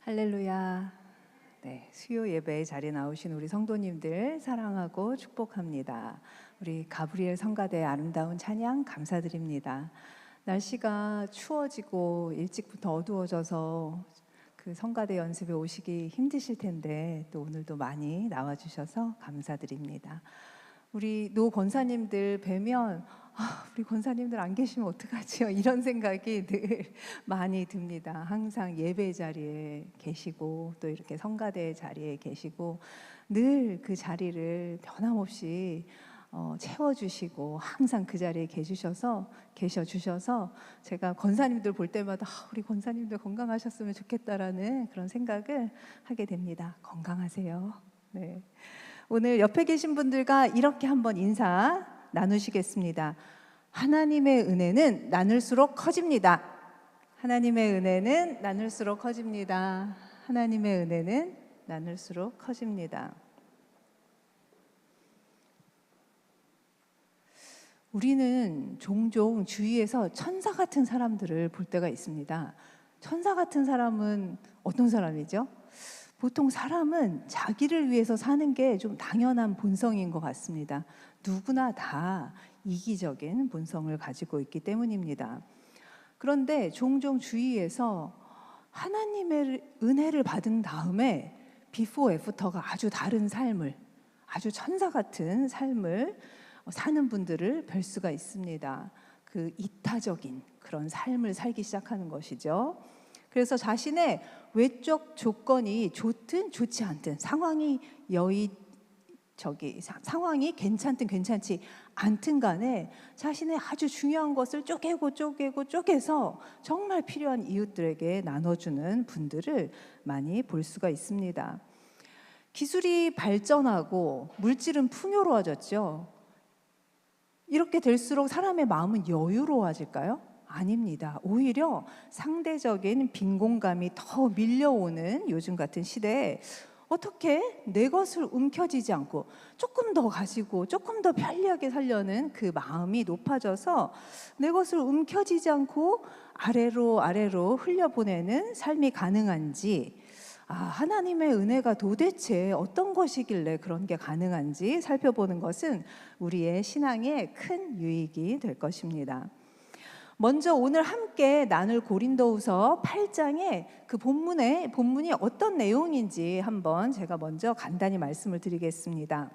할렐루야. 네, 수요 예배에 자리에 나오신 우리 성도님들 사랑하고 축복합니다. 우리 가브리엘 성가대의 아름다운 찬양 감사드립니다. 날씨가 추워지고 일찍부터 어두워져서 그 성가대 연습에 오시기 힘드실 텐데 또 오늘도 많이 나와주셔서 감사드립니다. 우리 노 권사님들 뵈면 우리 권사님들 안 계시면 어떡하지요? 이런 생각이 늘 많이 듭니다. 항상 예배 자리에 계시고 또 이렇게 성가대 자리에 계시고 늘 그 자리를 변함없이 채워주시고 항상 그 자리에 계셔주셔서 제가 권사님들 볼 때마다 우리 권사님들 건강하셨으면 좋겠다라는 그런 생각을 하게 됩니다. 건강하세요. 네. 오늘 옆에 계신 분들과 이렇게 한번 인사 나누시겠습니다. 하나님의 은혜는 나눌수록 커집니다. 하나님의 은혜는 나눌수록 커집니다. 하나님의 은혜는 나눌수록 커집니다. 우리는 종종 주위에서 천사 같은 사람들을 볼 때가 있습니다. 천사 같은 사람은 어떤 사람이죠? 보통 사람은 자기를 위해서 사는 게 좀 당연한 본성인 것 같습니다. 누구나 다 이기적인 본성을 가지고 있기 때문입니다. 그런데 종종 주위에서 하나님의 은혜를 받은 다음에 비포 애프터가 아주 다른 삶을, 아주 천사 같은 삶을 사는 분들을 뵐 수가 있습니다. 그 이타적인 그런 삶을 살기 시작하는 것이죠. 그래서 자신의 외적 조건이 좋든 좋지 않든 상황이 상황이 괜찮든 괜찮지 않든 간에 자신의 아주 중요한 것을 쪼개서 정말 필요한 이웃들에게 나눠주는 분들을 많이 볼 수가 있습니다. 기술이 발전하고 물질은 풍요로워졌죠. 이렇게 될수록 사람의 마음은 여유로워질까요? 아닙니다. 오히려 상대적인 빈곤감이 더 밀려오는 요즘 같은 시대에 어떻게 내 것을 움켜쥐지 않고 조금 더 가지고 조금 더 편리하게 살려는 그 마음이 높아져서 내 것을 움켜쥐지 않고 아래로 흘려보내는 삶이 가능한지, 하나님의 은혜가 도대체 어떤 것이길래 그런 게 가능한지 살펴보는 것은 우리의 신앙에 큰 유익이 될 것입니다. 먼저 오늘 함께 나눌 고린도후서 8장의 그 본문이 어떤 내용인지 한번 제가 먼저 간단히 말씀을 드리겠습니다.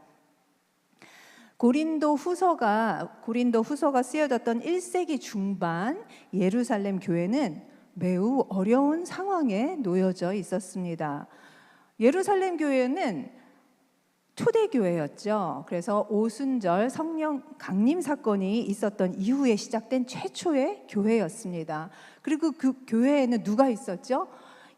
고린도후서가 쓰여졌던 1세기 중반 예루살렘 교회는 매우 어려운 상황에 놓여져 있었습니다. 예루살렘 교회는 초대교회였죠. 그래서 오순절 성령 강림 사건이 있었던 이후에 시작된 최초의 교회였습니다. 그리고 그 교회에는 누가 있었죠?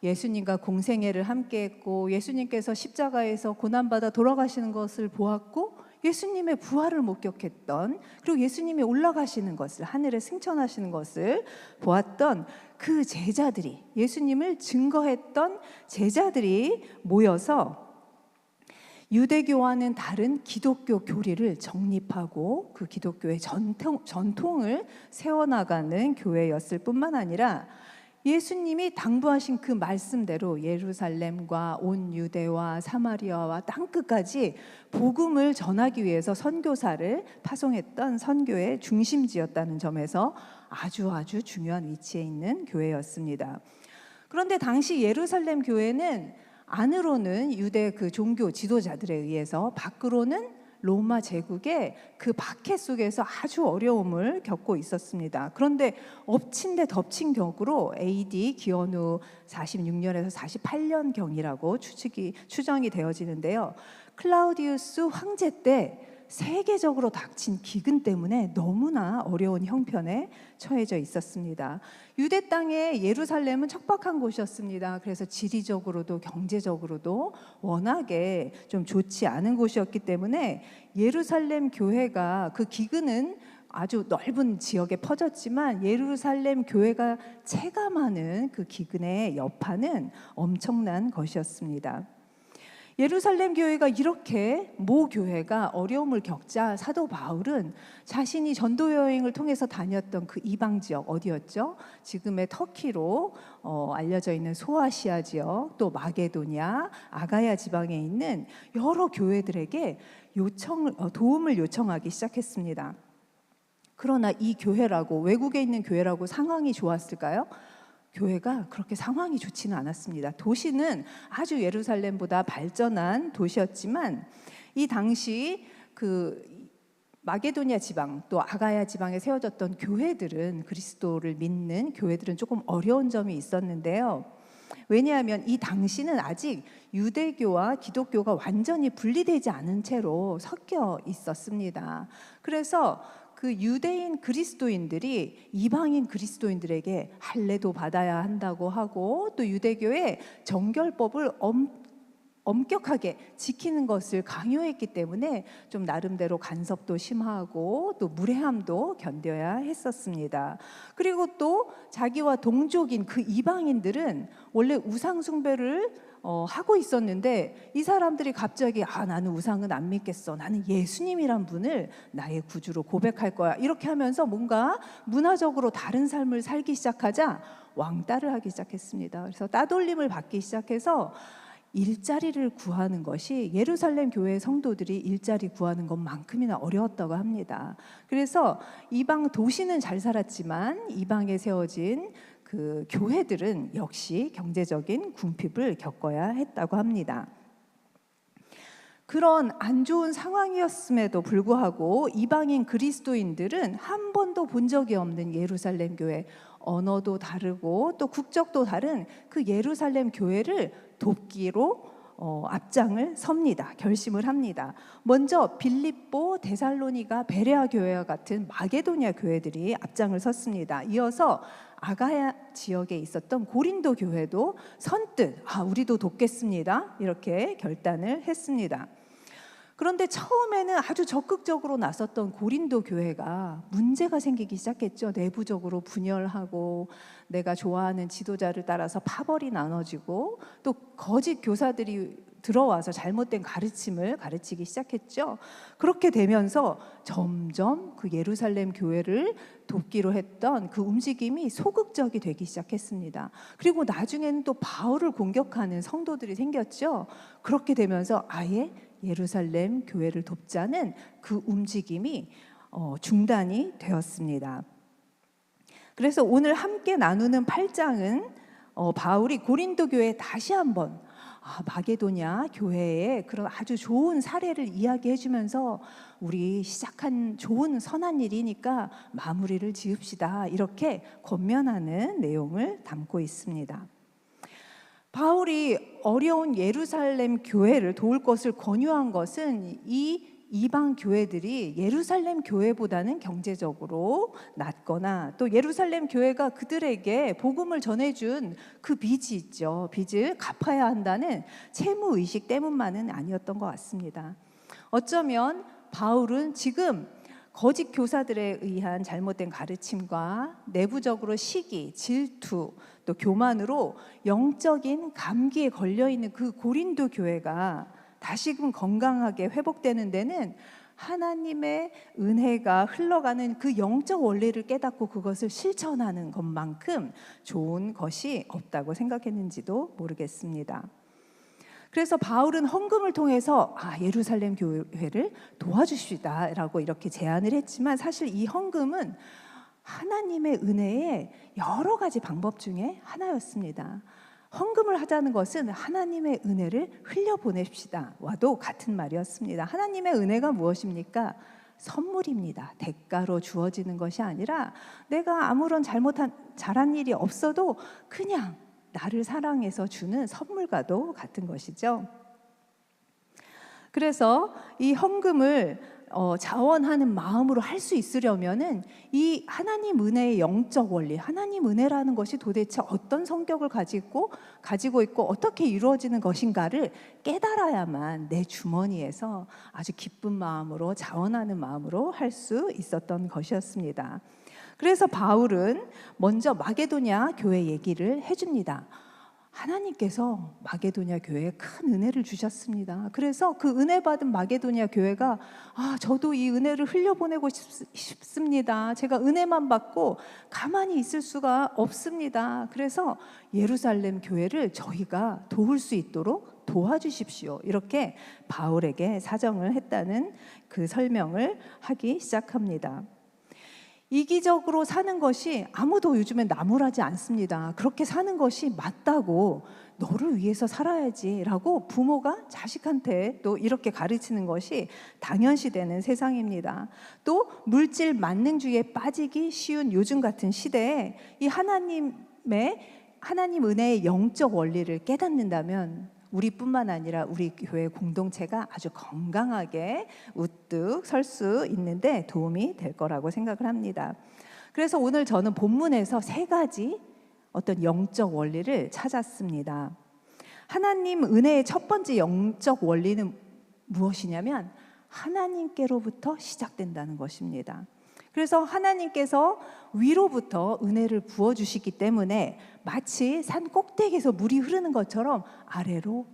예수님과 공생애를 함께 했고 예수님께서 십자가에서 고난받아 돌아가시는 것을 보았고 예수님의 부활을 목격했던, 그리고 예수님이 올라가시는 것을, 하늘에 승천하시는 것을 보았던 그 제자들이, 예수님을 증거했던 제자들이 모여서 유대교와는 다른 기독교 교리를 정립하고 그 기독교의 전통을 세워나가는 교회였을 뿐만 아니라 예수님이 당부하신 그 말씀대로 예루살렘과 온 유대와 사마리아와 땅끝까지 복음을 전하기 위해서 선교사를 파송했던 선교의 중심지였다는 점에서 아주 중요한 위치에 있는 교회였습니다. 그런데 당시 예루살렘 교회는 안으로는 유대 그 종교 지도자들에 의해서, 밖으로는 로마 제국의 그 박해 속에서 아주 어려움을 겪고 있었습니다. 그런데 엎친 데 덮친 격으로 AD 기원후 46년에서 48년경이라고 추정이 되어지는데요. 클라우디우스 황제 때 세계적으로 닥친 기근 때문에 너무나 어려운 형편에 처해져 있었습니다. 유대 땅의 예루살렘은 척박한 곳이었습니다. 그래서 지리적으로도 경제적으로도 워낙에 좀 좋지 않은 곳이었기 때문에 예루살렘 교회가, 그 기근은 아주 넓은 지역에 퍼졌지만 예루살렘 교회가 체감하는 그 기근의 여파는 엄청난 것이었습니다. 예루살렘 교회가 이렇게 모 교회가 어려움을 겪자 사도 바울은 자신이 전도 여행을 통해서 다녔던 그 이방 지역 어디였죠? 지금의 터키로 알려져 있는 소아시아 지역, 또 마게도냐, 아가야 지방에 있는 여러 교회들에게 도움을 요청하기 시작했습니다. 그러나 이 교회라고, 외국에 있는 교회라고 상황이 좋았을까요? 교회가 그렇게 상황이 좋지는 않았습니다. 도시는 아주 예루살렘보다 발전한 도시였지만 이 당시 그 마게도냐 지방 또 아가야 지방에 세워졌던 교회들은, 그리스도를 믿는 교회들은 조금 어려운 점이 있었는데요. 왜냐하면 이 당시는 아직 유대교와 기독교가 완전히 분리되지 않은 채로 섞여 있었습니다. 그래서 그 유대인 그리스도인들이 이방인 그리스도인들에게 할례도 받아야 한다고 하고, 또 유대교의 정결법을 엄격하게 지키는 것을 강요했기 때문에 좀 나름대로 간섭도 심하고 또 무례함도 견뎌야 했었습니다. 그리고 또 자기와 동족인 그 이방인들은 원래 우상 숭배를 하고 있었는데, 이 사람들이 갑자기 나는 우상은 안 믿겠어, 나는 예수님이란 분을 나의 구주로 고백할 거야, 이렇게 하면서 뭔가 문화적으로 다른 삶을 살기 시작하자 왕따를 하기 시작했습니다. 그래서 따돌림을 받기 시작해서 일자리를 구하는 것이 예루살렘 교회 성도들이 일자리 구하는 것만큼이나 어려웠다고 합니다. 그래서 이방 도시는 잘 살았지만 이방에 세워진 그 교회들은 역시 경제적인 궁핍을 겪어야 했다고 합니다. 그런 안 좋은 상황이었음에도 불구하고 이방인 그리스도인들은 한 번도 본 적이 없는 예루살렘 교회, 언어도 다르고 또 국적도 다른 그 예루살렘 교회를 돕기로 앞장을 섭니다. 결심을 합니다. 먼저 빌립보, 데살로니가, 베레아 교회와 같은 마게도냐 교회들이 앞장을 섰습니다. 이어서 아가야 지역에 있었던 고린도 교회도 선뜻 우리도 돕겠습니다, 이렇게 결단을 했습니다. 그런데 처음에는 아주 적극적으로 나섰던 고린도 교회가 문제가 생기기 시작했죠. 내부적으로 분열하고 내가 좋아하는 지도자를 따라서 파벌이 나눠지고 또 거짓 교사들이 들어와서 잘못된 가르침을 가르치기 시작했죠. 그렇게 되면서 점점 그 예루살렘 교회를 돕기로 했던 그 움직임이 소극적이 되기 시작했습니다. 그리고 나중에는 또 바울을 공격하는 성도들이 생겼죠. 그렇게 되면서 아예 예루살렘 교회를 돕자는 그 움직임이 중단이 되었습니다. 그래서 오늘 함께 나누는 8장은 바울이 고린도 교회에 다시 한번 마게도냐 교회의 그런 아주 좋은 사례를 이야기해 주면서 우리 시작한 좋은 선한 일이니까 마무리를 지읍시다, 이렇게 권면하는 내용을 담고 있습니다. 바울이 어려운 예루살렘 교회를 도울 것을 권유한 것은 이 이방 교회들이 예루살렘 교회보다는 경제적으로 낮거나 또 예루살렘 교회가 그들에게 복음을 전해준 그 빚이 있죠. 빚을 갚아야 한다는 채무 의식 때문만은 아니었던 것 같습니다. 어쩌면 바울은 지금 거짓 교사들에 의한 잘못된 가르침과 내부적으로 시기, 질투, 또 교만으로 영적인 감기에 걸려있는 그 고린도 교회가 다시금 건강하게 회복되는 데는 하나님의 은혜가 흘러가는 그 영적 원리를 깨닫고 그것을 실천하는 것만큼 좋은 것이 없다고 생각했는지도 모르겠습니다. 그래서 바울은 헌금을 통해서 예루살렘 교회를 도와주시다 라고 이렇게 제안을 했지만, 사실 이 헌금은 하나님의 은혜의 여러 가지 방법 중에 하나였습니다. 헌금을 하자는 것은 하나님의 은혜를 흘려보냅시다 와도 같은 말이었습니다. 하나님의 은혜가 무엇입니까? 선물입니다. 대가로 주어지는 것이 아니라 내가 아무런 잘한 일이 없어도 그냥 나를 사랑해서 주는 선물과도 같은 것이죠. 그래서 이 헌금을 자원하는 마음으로 할 수 있으려면은 이 하나님 은혜의 영적 원리, 하나님 은혜라는 것이 도대체 어떤 성격을 가지고 있고 어떻게 이루어지는 것인가를 깨달아야만 내 주머니에서 아주 기쁜 마음으로, 자원하는 마음으로 할 수 있었던 것이었습니다. 그래서 바울은 먼저 마게도냐 교회 얘기를 해줍니다. 하나님께서 마게도냐 교회에 큰 은혜를 주셨습니다. 그래서 그 은혜 받은 마게도냐 교회가 저도 이 은혜를 흘려보내고 싶습니다. 제가 은혜만 받고 가만히 있을 수가 없습니다. 그래서 예루살렘 교회를 저희가 도울 수 있도록 도와주십시오. 이렇게 바울에게 사정을 했다는 그 설명을 하기 시작합니다. 이기적으로 사는 것이 아무도 요즘엔 나무라지 않습니다. 그렇게 사는 것이 맞다고, 너를 위해서 살아야지 라고 부모가 자식한테 또 이렇게 가르치는 것이 당연시되는 세상입니다. 또 물질 만능주의에 빠지기 쉬운 요즘 같은 시대에 이 하나님 은혜의 영적 원리를 깨닫는다면 우리뿐만 아니라 우리 교회 공동체가 아주 건강하게 우뚝 설 수 있는데 도움이 될 거라고 생각을 합니다. 그래서 오늘 저는 본문에서 3가지 어떤 영적 원리를 찾았습니다. 하나님 은혜의 첫 번째 영적 원리는 무엇이냐면 하나님께로부터 시작된다는 것입니다. 그래서 하나님께서 위로부터 은혜를 부어주시기 때문에 마치 산 꼭대기에서 물이 흐르는 것처럼 아래로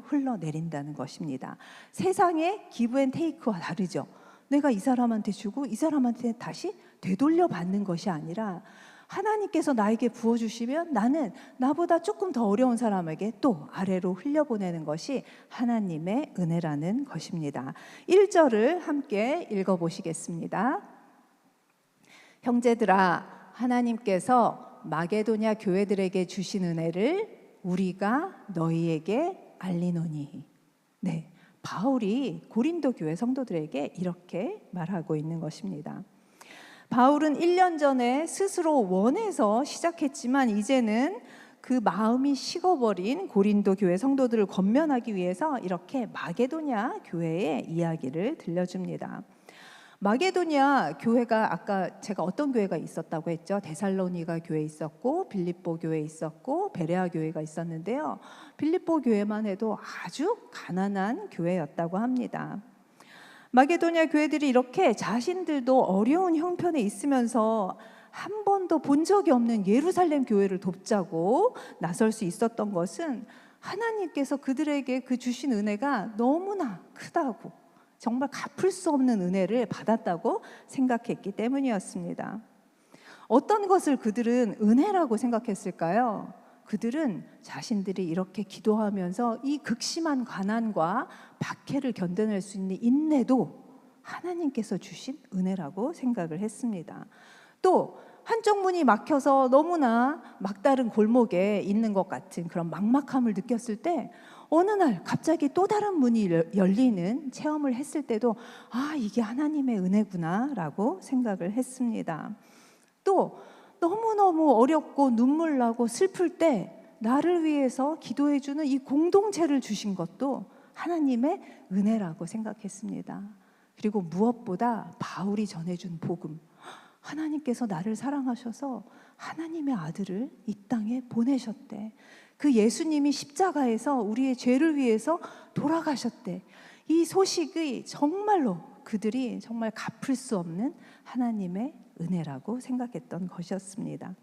흘러내린다는 것입니다. 세상의 기브 앤 테이크와 다르죠. 내가 이 사람한테 주고 이 사람한테 다시 되돌려 받는 것이 아니라 하나님께서 나에게 부어주시면 나는 나보다 조금 더 어려운 사람에게 또 아래로 흘려보내는 것이 하나님의 은혜라는 것입니다. 1절을 함께 읽어보시겠습니다. 형제들아, 하나님께서 마게도냐 교회들에게 주신 은혜를 우리가 너희에게 알리노니. 네, 바울이 고린도 교회 성도들에게 이렇게 말하고 있는 것입니다. 바울은 1년 전에 스스로 원해서 시작했지만 이제는 그 마음이 식어버린 고린도 교회 성도들을 권면하기 위해서 이렇게 마게도냐 교회의 이야기를 들려줍니다. 마게도냐 교회가 아까 제가 어떤 교회가 있었다고 했죠? 데살로니가 교회 있었고 빌립보 교회 있었고 베레아 교회가 있었는데요. 빌립보 교회만 해도 아주 가난한 교회였다고 합니다. 마게도냐 교회들이 이렇게 자신들도 어려운 형편에 있으면서 한 번도 본 적이 없는 예루살렘 교회를 돕자고 나설 수 있었던 것은 하나님께서 그들에게 그 주신 은혜가 너무나 크다고, 정말 갚을 수 없는 은혜를 받았다고 생각했기 때문이었습니다. 어떤 것을 그들은 은혜라고 생각했을까요? 그들은 자신들이 이렇게 기도하면서 이 극심한 가난과 박해를 견뎌낼 수 있는 인내도 하나님께서 주신 은혜라고 생각을 했습니다. 또 한쪽 문이 막혀서 너무나 막다른 골목에 있는 것 같은 그런 막막함을 느꼈을 때 어느 날 갑자기 또 다른 문이 열리는 체험을 했을 때도 이게 하나님의 은혜구나 라고 생각을 했습니다. 또 너무너무 어렵고 눈물 나고 슬플 때 나를 위해서 기도해주는 이 공동체를 주신 것도 하나님의 은혜라고 생각했습니다. 그리고 무엇보다 바울이 전해준 복음, 하나님께서 나를 사랑하셔서 하나님의 아들을 이 땅에 보내셨대. 그 예수님이 십자가에서 우리의 죄를 위해서 돌아가셨대. 이 소식이 정말로 그들이 정말 갚을 수 없는 하나님의 은혜라고 생각했던 것이었습니다.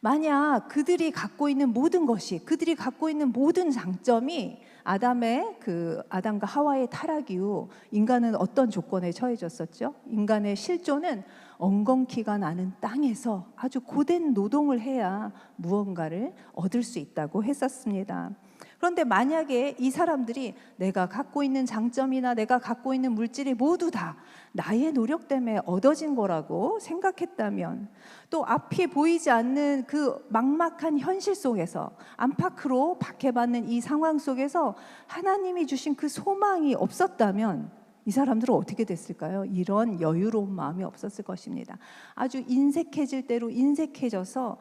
만약 그들이 갖고 있는 모든 것이, 그들이 갖고 있는 모든 장점이 아담과 하와의 타락 이후 인간은 어떤 조건에 처해졌었죠? 인간의 실존은 엉겅퀴가 나는 땅에서 아주 고된 노동을 해야 무언가를 얻을 수 있다고 했었습니다. 그런데 만약에 이 사람들이 내가 갖고 있는 장점이나 내가 갖고 있는 물질이 모두 다 나의 노력 때문에 얻어진 거라고 생각했다면, 또 앞이 보이지 않는 그 막막한 현실 속에서 안팎으로 박해받는 이 상황 속에서 하나님이 주신 그 소망이 없었다면 이 사람들은 어떻게 됐을까요? 이런 여유로운 마음이 없었을 것입니다. 아주 인색해질 대로 인색해져서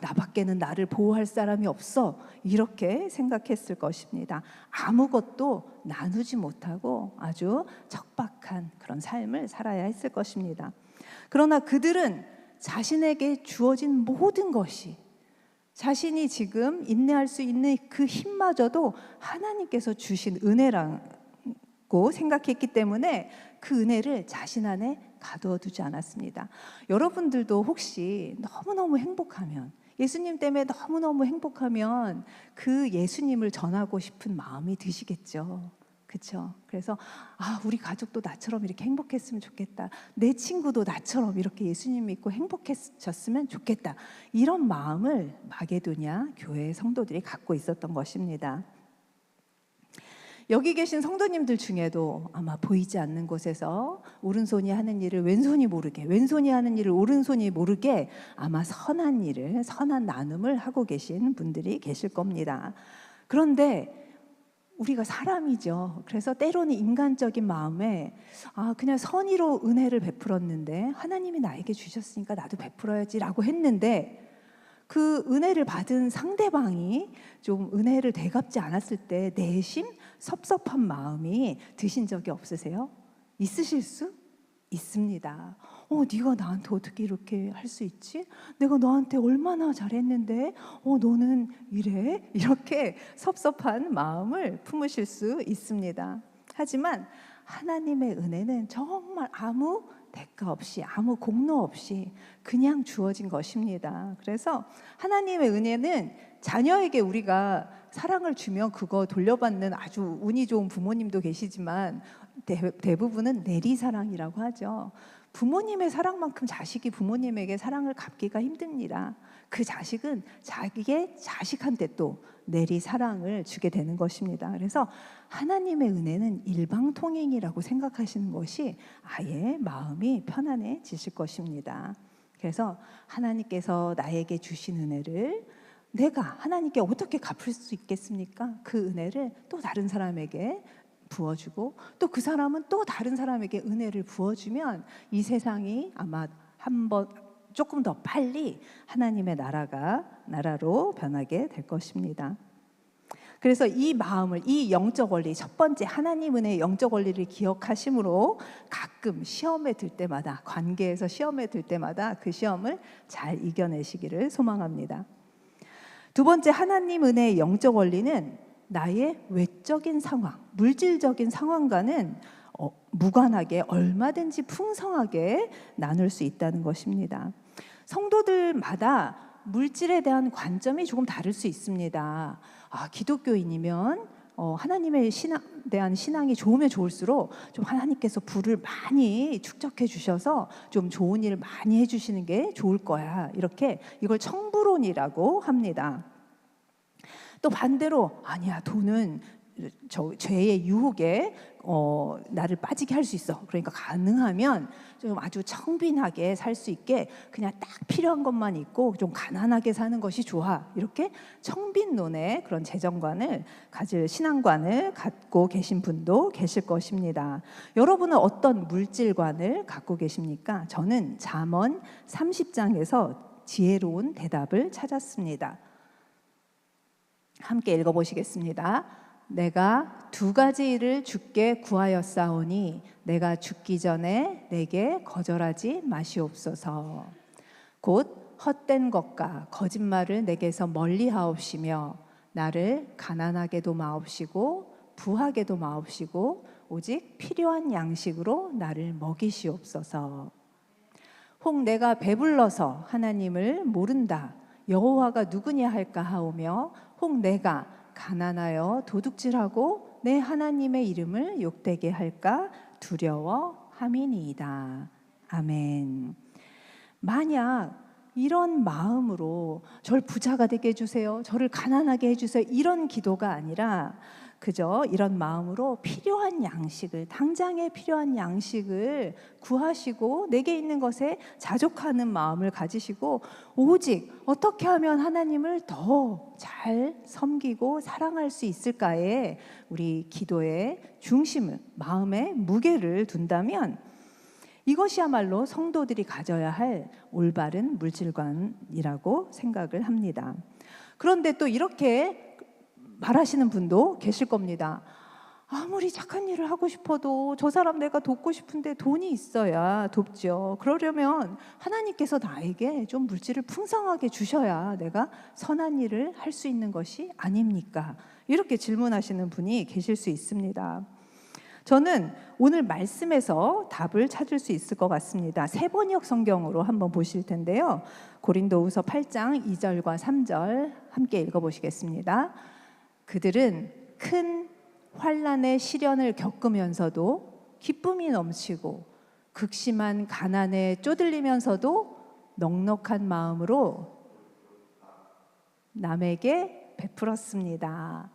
나밖에는 나를 보호할 사람이 없어, 이렇게 생각했을 것입니다. 아무것도 나누지 못하고 아주 척박한 그런 삶을 살아야 했을 것입니다. 그러나 그들은 자신에게 주어진 모든 것이, 자신이 지금 인내할 수 있는 그 힘마저도 하나님께서 주신 은혜라고 생각했기 때문에 그 은혜를 자신 안에 가두어 두지 않았습니다. 여러분들도 혹시 너무너무 행복하면 예수님 때문에 너무너무 행복하면 그 예수님을 전하고 싶은 마음이 드시겠죠. 그렇죠? 그래서 우리 가족도 나처럼 이렇게 행복했으면 좋겠다. 내 친구도 나처럼 이렇게 예수님 믿고 행복해졌으면 좋겠다. 이런 마음을 마게도냐 교회 성도들이 갖고 있었던 것입니다. 여기 계신 성도님들 중에도 아마 보이지 않는 곳에서 오른손이 하는 일을 왼손이 모르게, 왼손이 하는 일을 오른손이 모르게 아마 선한 일을, 선한 나눔을 하고 계신 분들이 계실 겁니다. 그런데 우리가 사람이죠. 그래서 때로는 인간적인 마음에 그냥 선의로 은혜를 베풀었는데 하나님이 나에게 주셨으니까 나도 베풀어야지라고 했는데 그 은혜를 받은 상대방이 좀 은혜를 되갚지 않았을 때 내심 섭섭한 마음이 드신 적이 없으세요? 있으실 수 있습니다. 네가 나한테 어떻게 이렇게 할 수 있지? 내가 너한테 얼마나 잘했는데 너는 이래? 이렇게 섭섭한 마음을 품으실 수 있습니다. 하지만 하나님의 은혜는 정말 아무 대가 없이, 아무 공로 없이 그냥 주어진 것입니다. 그래서 하나님의 은혜는 자녀에게 우리가 사랑을 주면 그거 돌려받는 아주 운이 좋은 부모님도 계시지만 대부분은 내리사랑이라고 하죠. 부모님의 사랑만큼 자식이 부모님에게 사랑을 갚기가 힘듭니다. 그 자식은 자기의 자식한테 또 내리사랑을 주게 되는 것입니다. 그래서 하나님의 은혜는 일방통행이라고 생각하시는 것이 아예 마음이 편안해지실 것입니다. 그래서 하나님께서 나에게 주신 은혜를 내가 하나님께 어떻게 갚을 수 있겠습니까? 그 은혜를 또 다른 사람에게 부어주고 또 그 사람은 또 다른 사람에게 은혜를 부어주면 이 세상이 아마 조금 더 빨리 하나님의 나라로 변하게 될 것입니다. 그래서 이 마음을, 이 영적 원리, 첫 번째 하나님 은혜의 영적 원리를 기억하심으로 가끔 시험에 들 때마다, 관계에서 시험에 들 때마다 그 시험을 잘 이겨내시기를 소망합니다. 두 번째 하나님 은혜의 영적 원리는 나의 외적인 상황, 물질적인 상황과는 무관하게 얼마든지 풍성하게 나눌 수 있다는 것입니다. 성도들마다 물질에 대한 관점이 조금 다를 수 있습니다. 기독교인이면 하나님에 대한 신앙이 좋으면 좋을수록 좀 하나님께서 부를 많이 축적해 주셔서 좀 좋은 일을 많이 해주시는 게 좋을 거야. 이렇게 이걸 청부론이라고 합니다. 또 반대로 아니야, 돈은 죄의 유혹에 나를 빠지게 할 수 있어. 그러니까 가능하면 좀 아주 청빈하게 살 수 있게 그냥 딱 필요한 것만 있고 좀 가난하게 사는 것이 좋아. 이렇게 청빈론의 그런 재정관을 가질 신앙관을 갖고 계신 분도 계실 것입니다. 여러분은 어떤 물질관을 갖고 계십니까? 저는 잠언 30장에서 지혜로운 대답을 찾았습니다. 함께 읽어보시겠습니다. 내가 두 가지 일을 주께 구하였사오니 내가 죽기 전에 내게 거절하지 마시옵소서. 곧 헛된 것과 거짓말을 내게서 멀리하옵시며 나를 가난하게도 마옵시고 부하게도 마옵시고 오직 필요한 양식으로 나를 먹이시옵소서. 혹 내가 배불러서 하나님을 모른다 여호와가 누구냐 할까 하오며 혹 내가 가난하여 도둑질하고 내 하나님의 이름을 욕되게 할까 두려워함이니이다. 아멘. 만약 이런 마음으로 저를 부자가 되게 해주세요, 저를 가난하게 해주세요, 이런 기도가 아니라 그저 이런 마음으로 필요한 양식을, 당장에 필요한 양식을 구하시고 내게 있는 것에 자족하는 마음을 가지시고 오직 어떻게 하면 하나님을 더 잘 섬기고 사랑할 수 있을까에 우리 기도의 중심을, 마음의 무게를 둔다면 이것이야말로 성도들이 가져야 할 올바른 물질관이라고 생각을 합니다. 그런데 또 이렇게 말하시는 분도 계실 겁니다. 아무리 착한 일을 하고 싶어도 저 사람 내가 돕고 싶은데 돈이 있어야 돕죠. 그러려면 하나님께서 나에게 좀 물질을 풍성하게 주셔야 내가 선한 일을 할 수 있는 것이 아닙니까? 이렇게 질문하시는 분이 계실 수 있습니다. 저는 오늘 말씀에서 답을 찾을 수 있을 것 같습니다. 세번역 성경으로 한번 보실 텐데요. 고린도후서 8장 2절과 3절 함께 읽어보시겠습니다. 그들은 큰 환난의 시련을 겪으면서도 기쁨이 넘치고 극심한 가난에 쪼들리면서도 넉넉한 마음으로 남에게 베풀었습니다.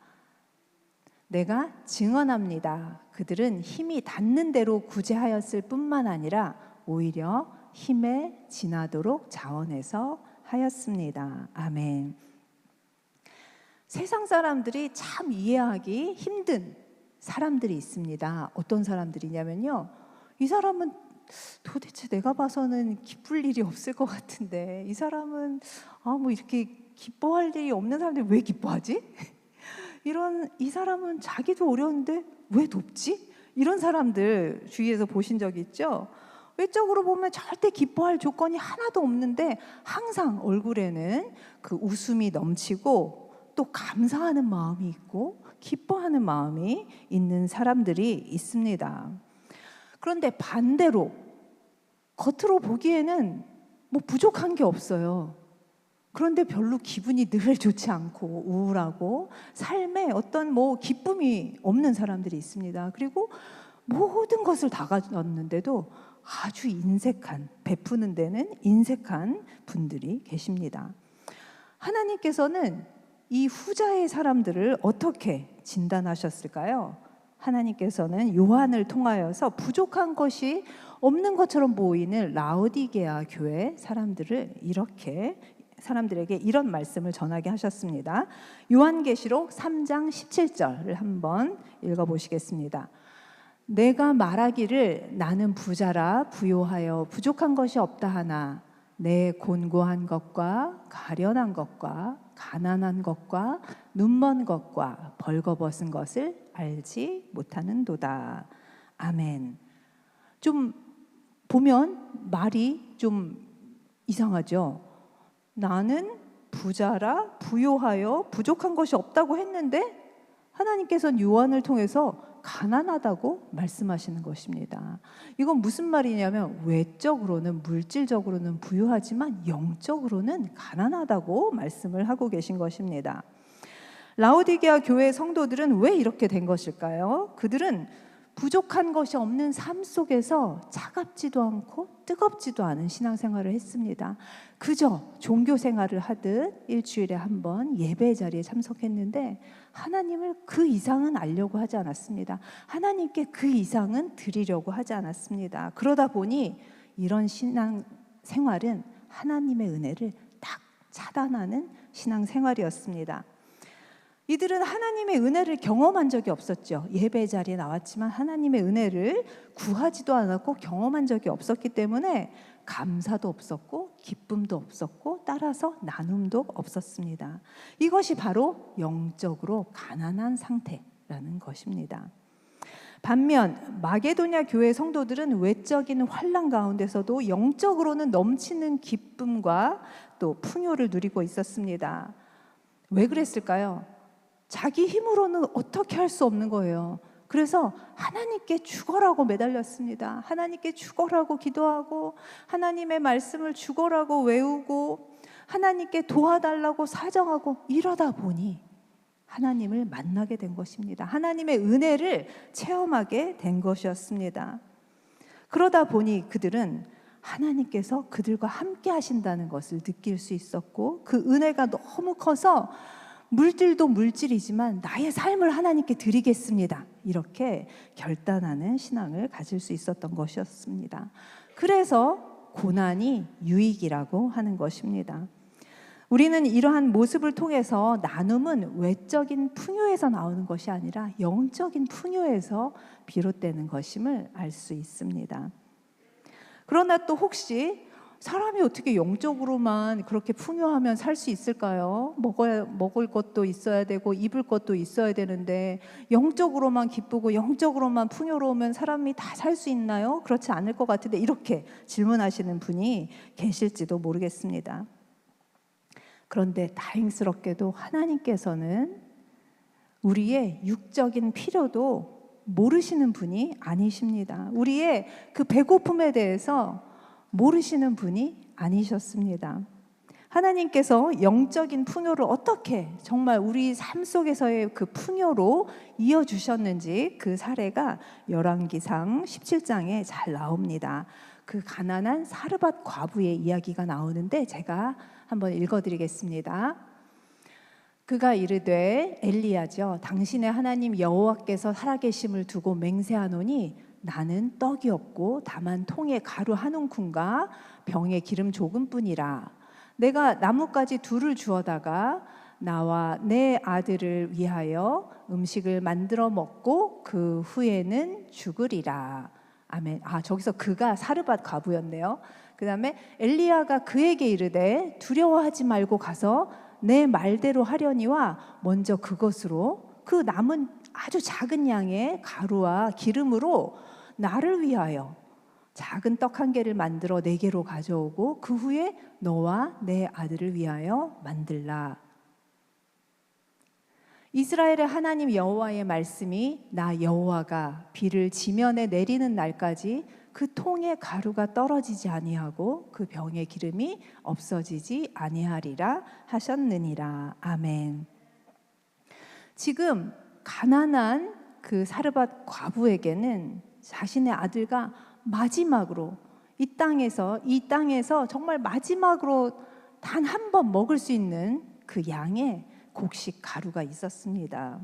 내가 증언합니다. 그들은 힘이 닿는 대로 구제하였을 뿐만 아니라 오히려 힘에 지나도록 자원해서 하였습니다. 아멘. 세상 사람들이 참 이해하기 힘든 사람들이 있습니다. 어떤 사람들이냐면요, 이 사람은 도대체 내가 봐서는 기쁠 일이 없을 것 같은데, 이 사람은 뭐 이렇게 기뻐할 일이 없는 사람들이 왜 기뻐하지? 이 사람은 자기도 어려운데 왜 돕지? 이런 사람들 주위에서 보신 적 있죠? 외적으로 보면 절대 기뻐할 조건이 하나도 없는데 항상 얼굴에는 그 웃음이 넘치고 또 감사하는 마음이 있고 기뻐하는 마음이 있는 사람들이 있습니다. 그런데 반대로 겉으로 보기에는 뭐 부족한 게 없어요. 그런데 별로 기분이 늘 좋지 않고 우울하고 삶에 어떤 기쁨이 없는 사람들이 있습니다. 그리고 모든 것을 다 가졌는데도 아주 인색한, 베푸는 데는 인색한 분들이 계십니다. 하나님께서는 이 후자의 사람들을 어떻게 진단하셨을까요? 하나님께서는 요한을 통하여서 부족한 것이 없는 것처럼 보이는 라오디게아 교회 사람들에게 이런 말씀을 전하게 하셨습니다. 요한계시록 3장 17절을 한번 읽어보시겠습니다. 내가 말하기를 나는 부자라 부요하여 부족한 것이 없다 하나 내 곤고한 것과 가련한 것과 가난한 것과 눈먼 것과 벌거벗은 것을 알지 못하는도다. 아멘. 좀 보면 말이 좀 이상하죠. 나는 부자라 부요하여 부족한 것이 없다고 했는데 하나님께서는 요한을 통해서 가난하다고 말씀하시는 것입니다. 이건 무슨 말이냐면 외적으로는 물질적으로는 부유하지만 영적으로는 가난하다고 말씀을 하고 계신 것입니다. 라오디게아 교회 성도들은 왜 이렇게 된 것일까요? 그들은 부족한 것이 없는 삶 속에서 차갑지도 않고 뜨겁지도 않은 신앙생활을 했습니다. 그저 종교 생활을 하듯 일주일에 한 번 예배 자리에 참석했는데 하나님을 그 이상은 알려고 하지 않았습니다. 하나님께 그 이상은 드리려고 하지 않았습니다. 그러다 보니 이런 신앙생활은 하나님의 은혜를 딱 차단하는 신앙생활이었습니다. 이들은 하나님의 은혜를 경험한 적이 없었죠. 예배 자리에 나왔지만 하나님의 은혜를 구하지도 않았고 경험한 적이 없었기 때문에 감사도 없었고 기쁨도 없었고 따라서 나눔도 없었습니다. 이것이 바로 영적으로 가난한 상태라는 것입니다. 반면 마게도냐 교회 성도들은 외적인 환난 가운데서도 영적으로는 넘치는 기쁨과 또 풍요를 누리고 있었습니다. 왜 그랬을까요? 자기 힘으로는 어떻게 할 수 없는 거예요. 그래서 하나님께 죽어라고 매달렸습니다. 하나님께 죽어라고 기도하고 하나님의 말씀을 죽어라고 외우고 하나님께 도와달라고 사정하고 이러다 보니 하나님을 만나게 된 것입니다. 하나님의 은혜를 체험하게 된 것이었습니다. 그러다 보니 그들은 하나님께서 그들과 함께 하신다는 것을 느낄 수 있었고 그 은혜가 너무 커서 물질도 물질이지만 나의 삶을 하나님께 드리겠습니다. 이렇게 결단하는 신앙을 가질 수 있었던 것이었습니다. 그래서 고난이 유익이라고 하는 것입니다. 우리는 이러한 모습을 통해서 나눔은 외적인 풍요에서 나오는 것이 아니라 영적인 풍요에서 비롯되는 것임을 알 수 있습니다. 그러나 또 혹시 사람이 어떻게 영적으로만 그렇게 풍요하면 살 수 있을까요? 먹을 것도 있어야 되고 입을 것도 있어야 되는데 영적으로만 기쁘고 영적으로만 풍요로우면 사람이 다 살 수 있나요? 그렇지 않을 것 같은데 이렇게 질문하시는 분이 계실지도 모르겠습니다. 그런데 다행스럽게도 하나님께서는 우리의 육적인 필요도 모르시는 분이 아니십니다. 우리의 그 배고픔에 대해서 모르시는 분이 아니셨습니다. 하나님께서 영적인 풍요를 어떻게 정말 우리 삶 속에서의 그 풍요로 이어주셨는지 그 사례가 열왕기상 17장에 잘 나옵니다. 그 가난한 사르밧 과부의 이야기가 나오는데 제가 한번 읽어드리겠습니다. 그가 이르되 엘리야죠. 당신의 하나님 여호와께서 살아계심을 두고 맹세하노니 나는 떡이 없고 다만 통에 가루 한 움큼과 병에 기름 조금뿐이라. 내가 나뭇가지 둘을 주어다가 나와 내 아들을 위하여 음식을 만들어 먹고 그 후에는 죽으리라. 아멘. 저기서 그가 사르밧 과부였네요. 그 다음에 엘리야가 그에게 이르되 두려워하지 말고 가서 내 말대로 하려니와 먼저 그것으로 그 남은 아주 작은 양의 가루와 기름으로 나를 위하여 작은 떡 한 개를 만들어 내게로 가져오고 그 후에 너와 내 아들을 위하여 만들라. 이스라엘의 하나님 여호와의 말씀이 나 여호와가 비를 지면에 내리는 날까지 그 통에 가루가 떨어지지 아니하고 그 병의 기름이 없어지지 아니하리라 하셨느니라. 아멘. 지금 가난한 그 사르밧 과부에게는 자신의 아들과 마지막으로 이 땅에서 정말 마지막으로 단 한 번 먹을 수 있는 그 양의 곡식 가루가 있었습니다.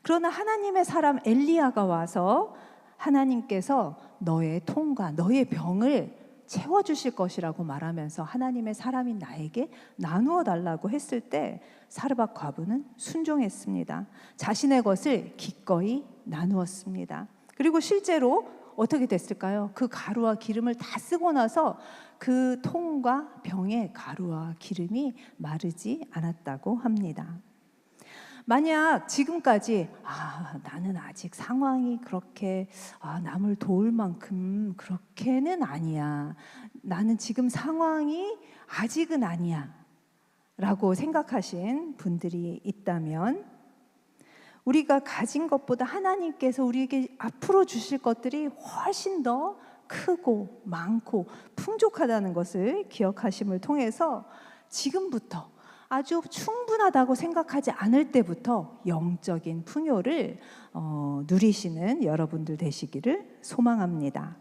그러나 하나님의 사람 엘리야가 와서 하나님께서 너의 통과 너의 병을 채워주실 것이라고 말하면서 하나님의 사람이 나에게 나누어 달라고 했을 때 사르밧 과부는 순종했습니다. 자신의 것을 기꺼이 나누었습니다. 그리고 실제로 어떻게 됐을까요? 그 가루와 기름을 다 쓰고 나서 그 통과 병에 가루와 기름이 마르지 않았다고 합니다. 만약 지금까지 나는 아직 상황이 그렇게 남을 도울 만큼 그렇게는 아니야. 나는 지금 상황이 아직은 아니야 라고 생각하신 분들이 있다면 우리가 가진 것보다 하나님께서 우리에게 앞으로 주실 것들이 훨씬 더 크고 많고 풍족하다는 것을 기억하심을 통해서 지금부터 아주 충분하다고 생각하지 않을 때부터 영적인 풍요를 누리시는 여러분들 되시기를 소망합니다.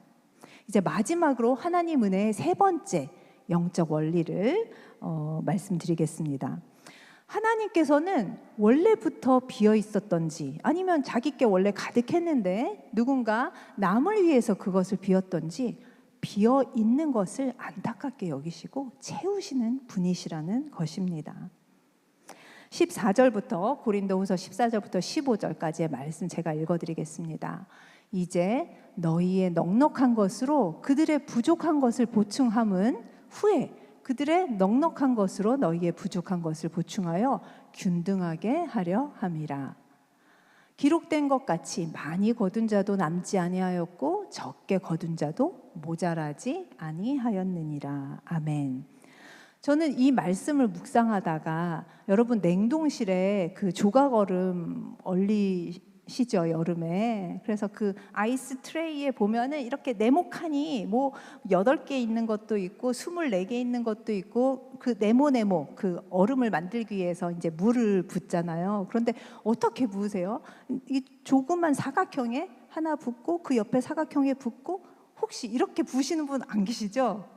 이제 마지막으로 하나님 은혜의 세 번째 영적 원리를 말씀드리겠습니다. 하나님께서는 원래부터 비어 있었던지 아니면 자기께 원래 가득했는데 누군가 남을 위해서 그것을 비웠던지 비어 있는 것을 안타깝게 여기시고 채우시는 분이시라는 것입니다. 14절부터 고린도후서 14절부터 15절까지의 말씀 제가 읽어드리겠습니다. 이제 너희의 넉넉한 것으로 그들의 부족한 것을 보충함은 후에 그들의 넉넉한 것으로 너희의 부족한 것을 보충하여 균등하게 하려 함이라. 기록된 것 같이 많이 거둔 자도 남지 아니하였고 적게 거둔 자도 모자라지 아니하였느니라. 아멘. 저는 이 말씀을 묵상하다가 여러분 냉동실에 그 조각 얼음 얼리시죠, 여름에. 그래서 그 아이스 트레이에 보면은 이렇게 네모칸이 뭐 8개 있는 것도 있고 24개 있는 것도 있고 그 네모 그 얼음을 만들기 위해서 이제 물을 붓잖아요. 그런데 어떻게 부으세요? 이 조그만 사각형에 하나 붓고 그 옆에 사각형에 붓고 혹시 이렇게 부으시는 분 안 계시죠?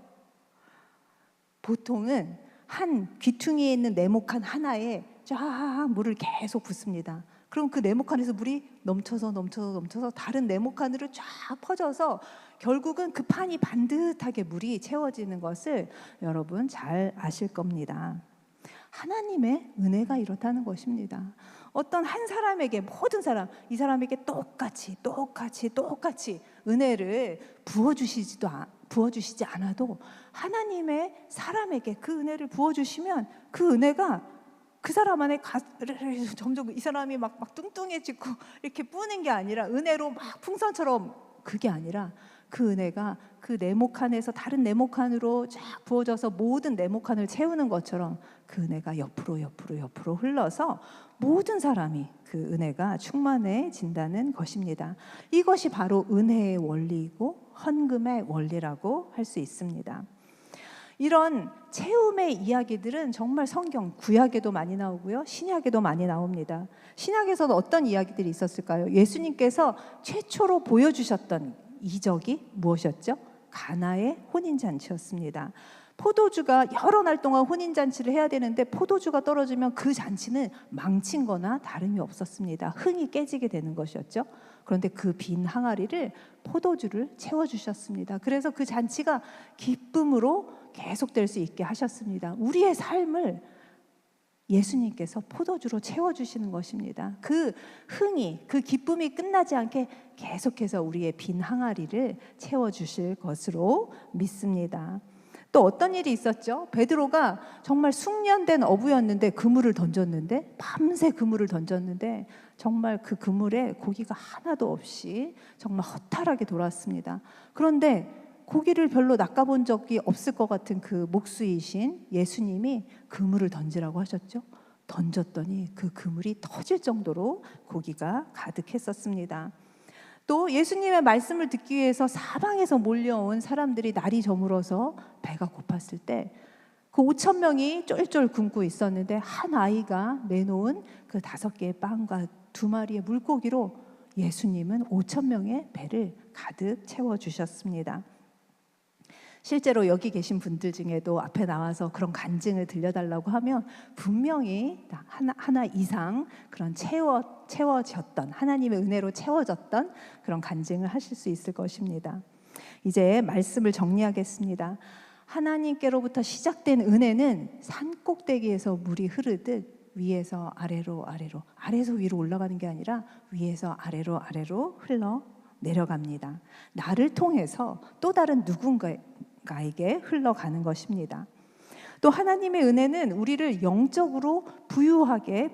보통은 한 귀퉁이에 있는 네모칸 하나에 쫙 물을 계속 붓습니다. 그럼 그 네모칸에서 물이 넘쳐서 다른 네모칸으로 쫙 퍼져서 결국은 그 판이 반듯하게 물이 채워지는 것을 여러분 잘 아실 겁니다. 하나님의 은혜가 이렇다는 것입니다. 어떤 한 사람에게 모든 사람 이 사람에게 똑같이 은혜를 부어주시지 않아도 하나님의 사람에게 그 은혜를 부어주시면 그 은혜가 그 사람 안에 점점 이 사람이 막 뚱뚱해지고 이렇게 뿌는 게 아니라 은혜로 막 풍선처럼 그게 아니라 그 은혜가 그 네모 칸에서 다른 네모 칸으로 쫙 부어져서 모든 네모 칸을 채우는 것처럼 그 은혜가 옆으로 흘러서 모든 사람이 그 은혜가 충만해진다는 것입니다. 이것이 바로 은혜의 원리이고 헌금의 원리라고 할 수 있습니다. 이런 채움의 이야기들은 정말 성경 구약에도 많이 나오고요, 신약에도 많이 나옵니다. 신약에서는 어떤 이야기들이 있었을까요? 예수님께서 최초로 보여주셨던 이적이 무엇이었죠? 가나의 혼인잔치였습니다. 포도주가 여러 날 동안 혼인잔치를 해야 되는데 포도주가 떨어지면 그 잔치는 망친 거나 다름이 없었습니다. 흥이 깨지게 되는 것이었죠. 그런데 그 빈 항아리를 포도주를 채워주셨습니다. 그래서 그 잔치가 기쁨으로 계속될 수 있게 하셨습니다. 우리의 삶을 예수님께서 포도주로 채워주시는 것입니다. 그 흥이, 그 기쁨이 끝나지 않게 계속해서 우리의 빈 항아리를 채워주실 것으로 믿습니다. 또 어떤 일이 있었죠? 베드로가 정말 숙련된 어부였는데 그물을 던졌는데, 밤새 그물을 던졌는데 정말 그 그물에 고기가 하나도 없이 정말 허탈하게 돌아왔습니다. 그런데 고기를 별로 낚아본 적이 없을 것 같은 그 목수이신 예수님이 그물을 던지라고 하셨죠. 던졌더니 그 그물이 터질 정도로 고기가 가득했었습니다. 또 예수님의 말씀을 듣기 위해서 사방에서 몰려온 사람들이 날이 저물어서 배가 고팠을 때 그 5,000명이 쫄쫄 굶고 있었는데 한 아이가 내놓은 그 5개의 빵과 2마리의 물고기로 예수님은 5,000명의 배를 가득 채워주셨습니다. 실제로 여기 계신 분들 중에도 앞에 나와서 그런 간증을 들려달라고 하면 분명히 하나 이상 그런 채워졌던, 하나님의 은혜로 채워졌던 그런 간증을 하실 수 있을 것입니다. 이제 말씀을 정리하겠습니다. 하나님께로부터 시작된 은혜는 산 꼭대기에서 물이 흐르듯 위에서 아래로, 아래에서 위로 올라가는 게 아니라 위에서 아래로 흘러 내려갑니다. 나를 통해서 또 다른 누군가에게 흘러가는 것입니다. 또 하나님의 은혜는 우리를 영적으로 부유하게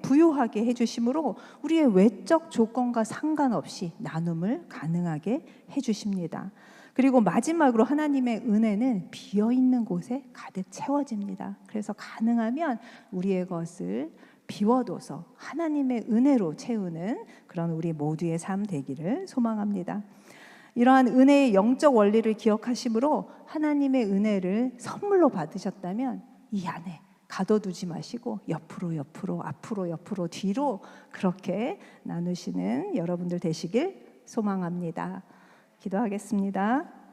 해주심으로 우리의 외적 조건과 상관없이 나눔을 가능하게 해주십니다. 그리고 마지막으로 하나님의 은혜는 비어있는 곳에 가득 채워집니다. 그래서 가능하면 우리의 것을 비워둬서 하나님의 은혜로 채우는 그런 우리 모두의 삶 되기를 소망합니다. 이러한 은혜의 영적 원리를 기억하심으로 하나님의 은혜를 선물로 받으셨다면 이 안에 가둬두지 마시고 옆으로, 앞으로, 뒤로 그렇게 나누시는 여러분들 되시길 소망합니다. 기도하겠습니다.